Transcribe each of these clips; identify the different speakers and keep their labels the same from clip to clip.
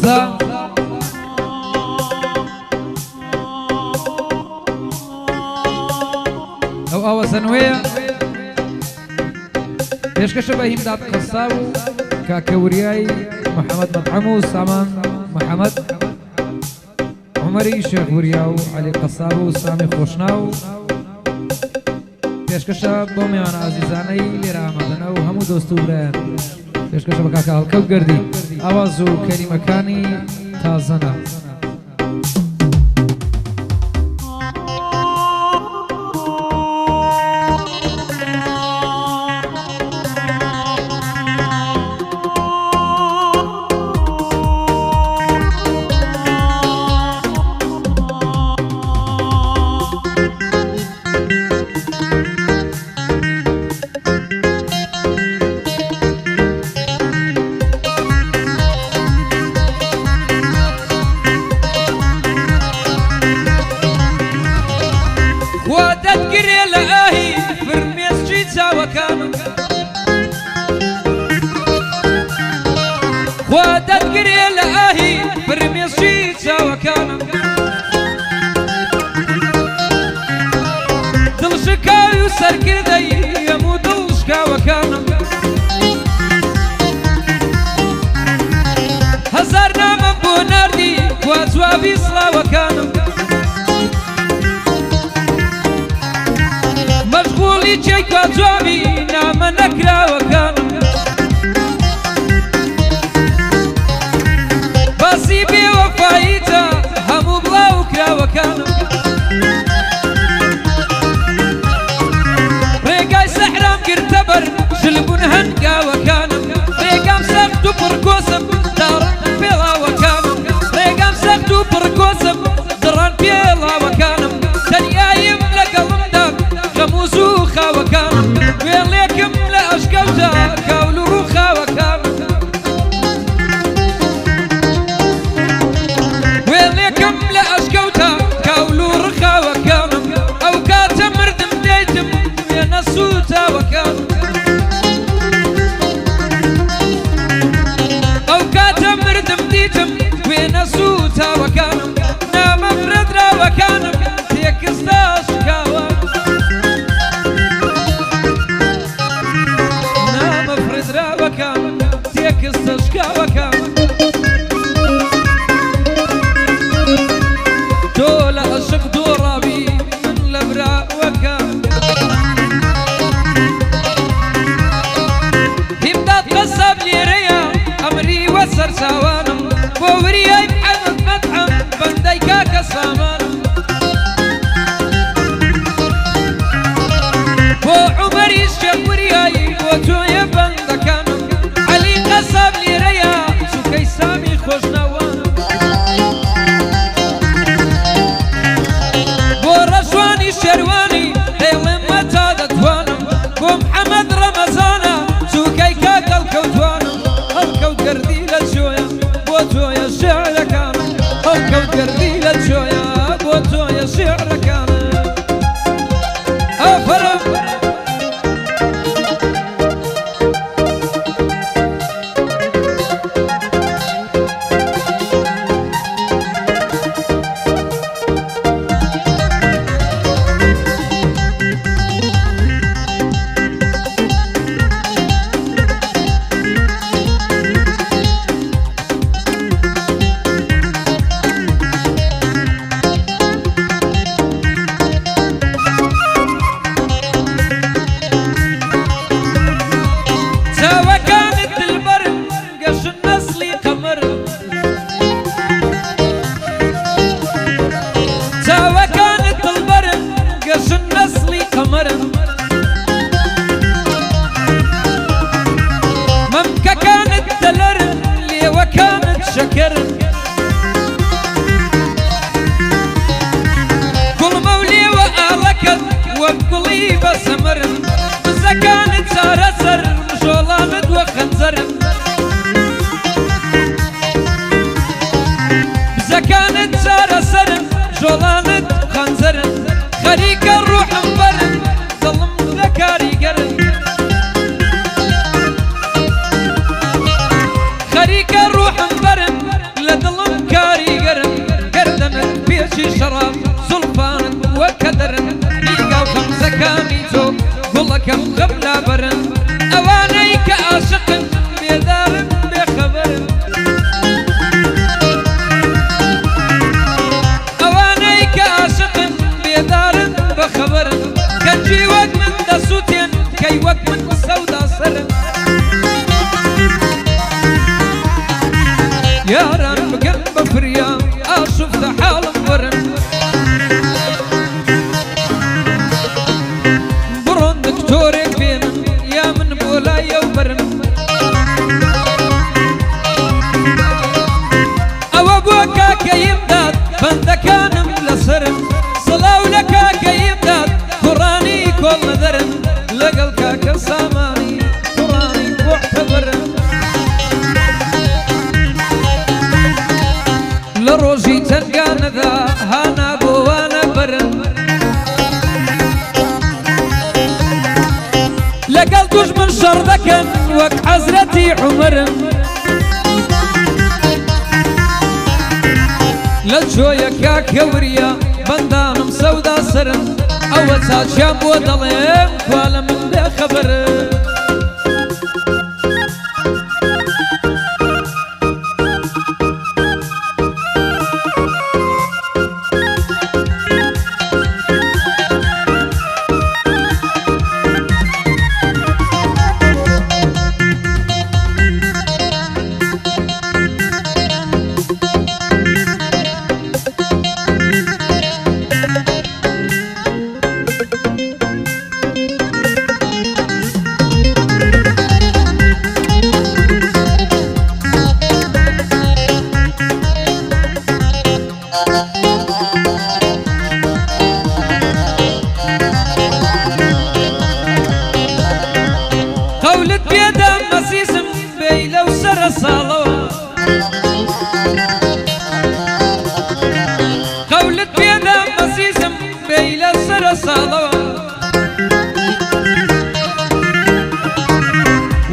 Speaker 1: حمزة أو سنوية پێشکەشە بە هیمداد قەساو کاکەوریای محەممەد مەطعەم و سامان محەممەد عومەری شێخوریا و عەلی قەساب و سامی خۆشناو پێشکەشە بۆ میوانە ئازیزانەی لێرە ئامادەنە و هەموو دۆست و برایان پێشکەشە بە کاکە هەڵکەوت گەردی ئاواز و کەریمەکانی تازەنە خودت گریه لآهی برمیشی چاوکانم دل شکاوی و سرکردی یمو دل شکاوکانم هزار نامم بو ناردی و جوابی سلاوکانم مشغولی چیک و جوابی نام نکراوکانم باسی بی وفاییتا همو بلاو کراوکانم ڕێگای سەحرام گرتە بەر شلبون هەنگاوەکانم ڕێگام سەخت و پڕکۆسم داڕەن پێڵاوەکانم ڕێگام سەخت و پڕکۆسم دڕان پێڵاوەکانم تەنیاییم لەگەڵمدا غەم و زوو خاوەکانم وێڵێکم لە ئەشکەوتە کاول و ڕووخاوەکانم وێڵێکم لە ئەشکەوتە کاول و ڕخاوەکانم ئەو کاتە مردم دەیتم وێنە سوتاوەکانم ئەو کاتە مردم دیتم وێنە سوتاوەکانم نامە فرەدراوەکانم تێکستا شکاوانم نامە فرەدراوەکانم تێکستە شکاوەکانم تۆ لە عەشق دۆڕاوی من لە براوەکان هیمداد قەساب لێرەیە ئەمری وە سەرچاوانم بۆ وریای محەممەد مەطعەم بەندەی کاکە سامانم بۆ عومەری شێخوریایی بۆ تۆیە بەندەکانم عەلی قەساب لێرەیە چووکەی سامی خۆشناوانم شێروانی دەیڵێم مەتا دەتوانم بۆ محەممەد ڕەمەزانە چووکەی کاکە هەڵکەوتوانم هەڵکەوت گەردی لە جۆیە بۆ تۆیە شێعرەکانم هەڵکەوت گەردی لە جۆیە بۆ تۆیە شێعرەکانم ئەفەرم ممكة كانت دلرن لي وكانت شكرن كل مولي وآلكت وبقلي بسمرن إذا كانت سارسر مشولانت وخنزرن إذا كانت سارسر جولانت خنزرن خريك الروح مبرن ظلم ذكاري قرن خريك الروح مبرن پێشی شەڕاب زولفانت وەکەدەرن میگا و خەمزەکانی تۆ گوڵەکەم غەم لابەرن ئەوانەی کە عاشقن بێدارن بێخەبەرن ئەوانەی کە عاشقن بێدارن بەخەبەرن کەنجی وەک من دەسووتێن کەی وەک من سەودا سەرن یاران بگەن بە فریام ئاشوفتە حاڵم وەرن بڕۆن دکتۆرێک بێنن یا من بۆ لایەو بەرن ئەوە بۆ کاکەیم داد بەندەکانم لەسەرن سڵاو لە کاکەیم داد کوڕانی کۆڵ نەدەرن لەگەڵ کاکە سامانی کوڕانی مۆحتەبەرن لە ڕۆژی تەنگانەدا هانا بۆوانە بەرن لەگەڵ دوژمن شەڕ دەکەن وەک حەزرەتی عومەرن لە جۆیە کاکە وریە بەندانم سەودا سەرن ئەوە چاچیان بۆ دەڵێم کوا لە من بێخەبەرن قولت بێدە مەسیسم بێی لەو سەرە ساڵەوە قولت بێدە مەسیسم بێی لە سەرە ساڵەوە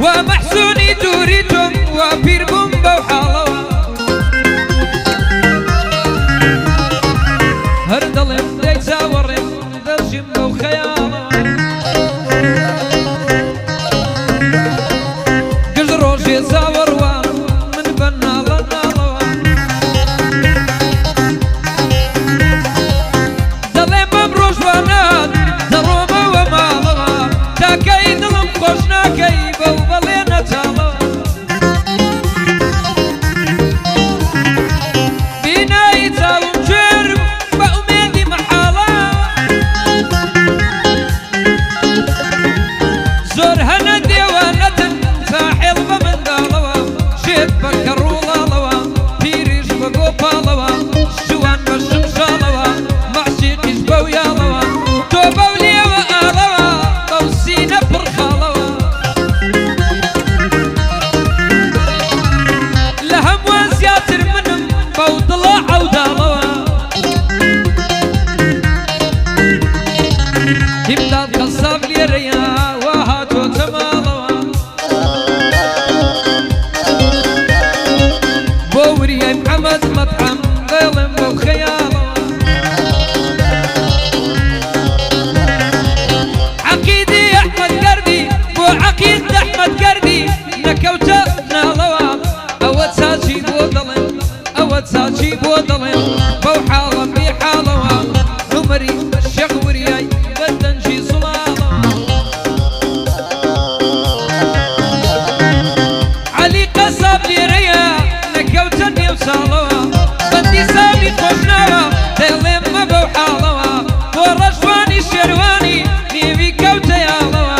Speaker 1: وا مەحسوونی دووری تۆم وا پیر بووم بەو حاڵەوە هەر دەڵێم دەی چاوەڕێم دەژیم بەو خەیاڵەوە ڕۆژێ زاوەڕوان من بە ناڵە ناڵەوە دەڵێم بەم ڕۆژوانات دەڕۆمەوە ماڵەوە تاکەی دڵم خۆش ناکەی بەو بەڵێ نەچاڵەوە بینایی چاڵم کوێرم بە ئومێدی مەحاڵە زۆر هەنە دێوانەتن ساحێڵ بە منداڵەوە شێت بە کەڕوڵاڵەوە پیریش بە گۆپاڵەوە جوان بە شمشاڵەوە مەعشیقیش بەو یاڵەوە تۆ بەو لێوە ئاڵەوە بەو سینە پڕخاڵەوە لە هەمووان زیاتر منم بەو دڵە عەوداڵەوە ئیمداد قەساب لێرەیە وا هاتۆتە ماڵەوە بۆ وریای محەممەد مەطعەم دەڵێم بەو خەیاڵەوە عەقیدی ئەحمەد گەردی بۆ عەقید ئەحمەد گەردی نەکەوتە ناڵەوە ئەوە چاچی بۆ دەڵێم ئەوە چاچی بۆ دەڵێم بەو حاڵە بێ حاڵەوە عومەری شێخ وریای بەدەنجی سوڵاڵەوە عەلی قەساب لێرەیە نەکەوتە نێو ساڵەوە بەندی سامی خۆشناوە دەڵێم مە بەو حاڵەوە بۆ ڕەشوانی شێروانی نێوی کەوتە یاڵەوە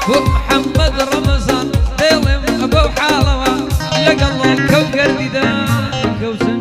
Speaker 1: بۆ محەممەد ڕەمەزان دەڵێم بەو حاڵەوە لەگەڵ کەو گەردیدا کەوتن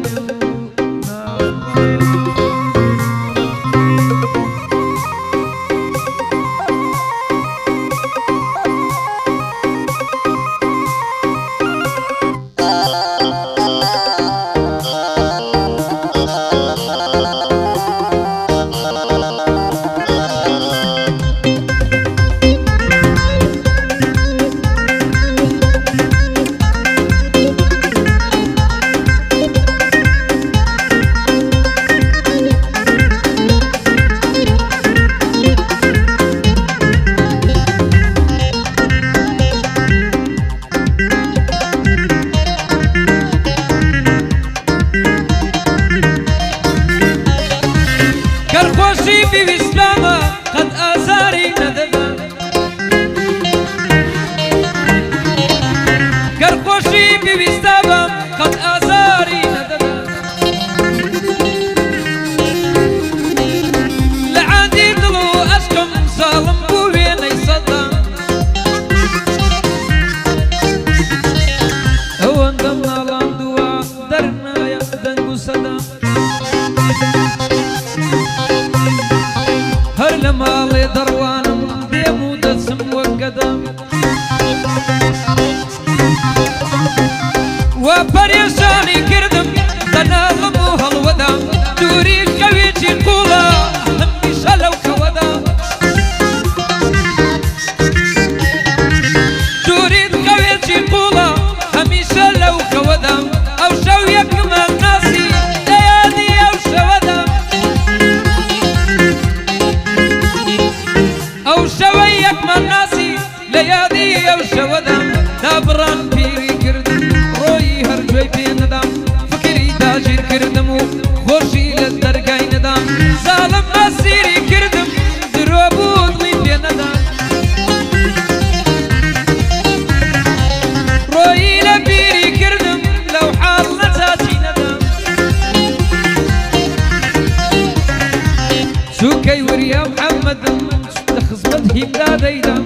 Speaker 1: دەیدا